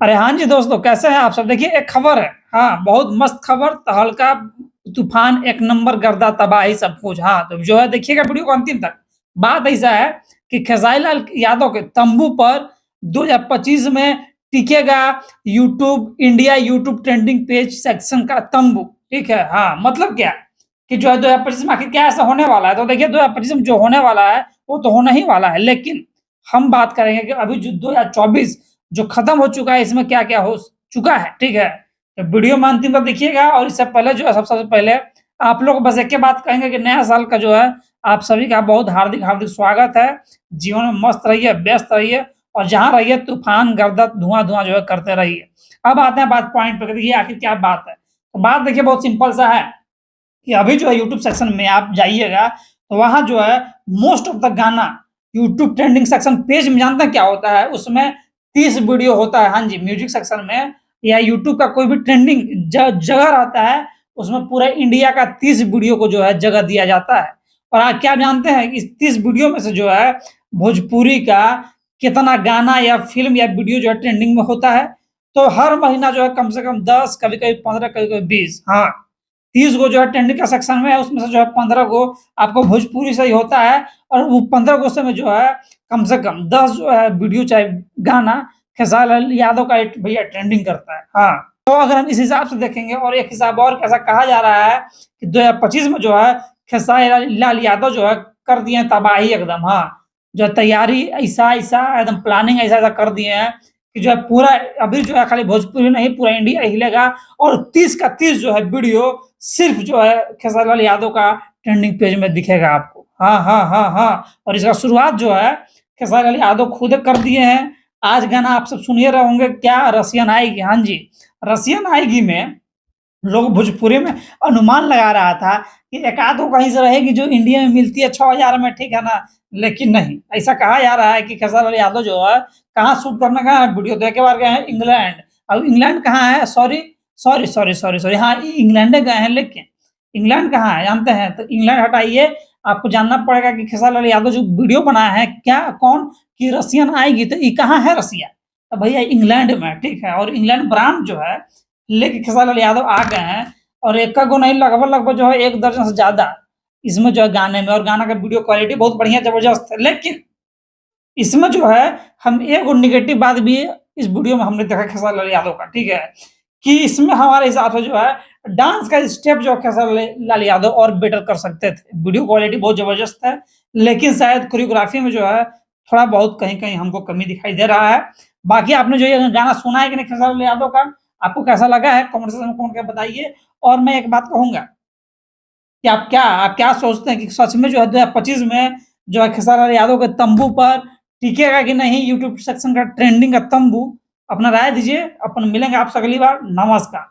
अरे हाँ जी दोस्तों, कैसे हैं आप सब? देखिए एक खबर है, हाँ, बहुत मस्त खबर, तहलका, तूफान, एक नंबर गर्दा, तबाही सब कुछ। हाँ, तो जो है देखिएगा वीडियो को अंतिम तक। बात ऐसा है कि खेसारी लाल यादव के तंबू पर 2025 में टिकेगा YouTube India YouTube trending page section का तंबू, ठीक है? हाँ, मतलब क्या? कि जो है 2025 में आखिर क्या ऐसा होने वाला है? तो देखिए 2025 में जो होने वाला है, वो तो होना ही वाला है, लेकिन हम बात करेंगे कि अभी जो 2024 जो खत्म हो चुका है, इसमें क्या-क्या हो चुका है, ठीक है? तो वीडियो में अंतिम तक देखिएगा और इससे पहले जो है सबसे पहले आप लोग बस एक ही बात कहेंगे कि नया साल का जो है आप सभी का बहुत हार्दिक-हार्दिक स्वागत है। जीवन में मस्त रहिए, व्यस्त रहिए और जहाँ रहिए तूफान, गर्द, धुआँ-धुआँ जो है करते रहिए। अब आते हैं बात पॉइंट पे कि देखिए आखिर क्या बात है? तो बात देखिए बहुत सिंपल सा है कि अभी जो है यूट्यूब सेक्शन में आप जाइएगा, तो वहाँ जो है मोस्ट ऑफ द गाना यूट्यूब ट्रेंडिंग सेक्शन पेज में जानते हैं क्या होता है? उसमें 30 वीडियो होता है। हाँ जी, म्यूज़िक सेक्शन में या यूट्यूब का कोई भी ट्रेंडिंग जगह रहता है, उसमें पूरे इंडिया का 30 वीडियो को जो है जगह दिया जाता है। और आप क्या जानते हैं कि इस 30 वीडियो में से जो है भोजपुरी का कितना गाना या फ़िल्म या वीडियो जो है ट्रेंडिंग में होता है? तो हर महीना जो है कम से कम 10, कभी-कभी 15, कभी-कभी 20, हाँ। 30 गो जो है ट्रेंडिंग का सेक्शन में है, उसमें से जो है 15 गो आपको भोजपुरी से ही होता है और वो 15 गो से में जो है कम से कम 10 जो है वीडियो चाहे गाना खेसारी लाल यादव का एक भैया ट्रेंडिंग करता है। हाँ, तो अगर हम इस हिसाब से देखेंगे और एक हिसाब और कैसा कहा जा रहा है कि 2025 में जो है खेसारी लाल यादव जो है कर दिए हैं तबाही एकदम। हाँ, जो है तैयारी ऐसा-ऐसा एकदम प्लानिंग ऐसा-ऐसा कर दिए हैं कि जो है पूरा अभी जो है खाली भोजपुरी नहीं पूरा इंडिया हिलेगा और 30 का 30 जो है वीडियो सिर्फ जो है खेसारी लाल यादव का ट्रेंडिंग पेज में दिखेगा आपको। हाँ, हाँ, हाँ, हाँ। और इसका शुरुआत जो है खेसारी लाल यादव खुद कर दिए हैं। आज गाना आप सब सुन ही रहे होंगे क्या रसियन आएगी, हाँ जी। रसियन आएगी में लोग भोजपुरी में अनुमान लगा रहा था कि एक आध वो कहीं से रहेगी जो इंडिया में मिलती है 6000 में, ठीक है ना? लेकिन नहीं, ऐसा कहा जा रहा है कि खेसारी लाल यादव जो है कहाँ शूट करने गए हैं वीडियो तो एक बार गए हैं इंग्लैंड। अब इंग्लैंड कहाँ है? सॉरी हाँ, इंग्लैंड गए हैं लेकिन इंग्लैंड कहाँ है जानते हैं? तो इंग्लैंड हटाइए, आपको जानना पड़ेगा कि खेसारी लाल यादव जो वीडियो बनाया है क्या कौन कि रसियन आएगी तो ये कहाँ है रसिया? तो भैया इंग्लैंड में, ठीक है? और इंग्लैंड ब्रांड जो है लेके खेसारी लाल यादव आ गए हैं और एका गो नहीं लगभग-लगभग जो है 1 दर्जन से ज़्यादा इसमें जो है गाने में और गाना का वीडियो क्वालिटी बहुत बढ़िया ज़बरदस्त है। लेकिन इसमें जो है हम एक और नेगेटिव बात भी इस वीडियो में हमने देखा खेसारी लाल यादव का, ठीक है? कि इसमें हमारे हिसाब से जो है डांस का स्टेप जो है खेसारी लाल यादव और बेटर कर सकते थे। वीडियो क्वालिटी बहुत ज़बरदस्त है, लेकिन शायद कोरियोग्राफी में जो है थोड़ा बहुत कहीं-कहीं हमको कमी दिखाई दे रहा है। बाकी आपने जो ये गाना सुना है कि नहीं खेसारी लाल यादव का? आपको कैसा लगा है? कमेंट सेक्शन में कमेंट करके बताइए। और मैं एक बात कहूँगा कि आप क्या सोचते हैं कि सच में जो है 2025 में जो है खेसारी लाल यादव के तंबू पर टिकेगा कि नहीं यूट्यूब सेक्शन का ट्रेंडिंग का तंबू? अपना राय दीजिए। अपन मिलेंगे आपसे अगली बार। नमस्कार।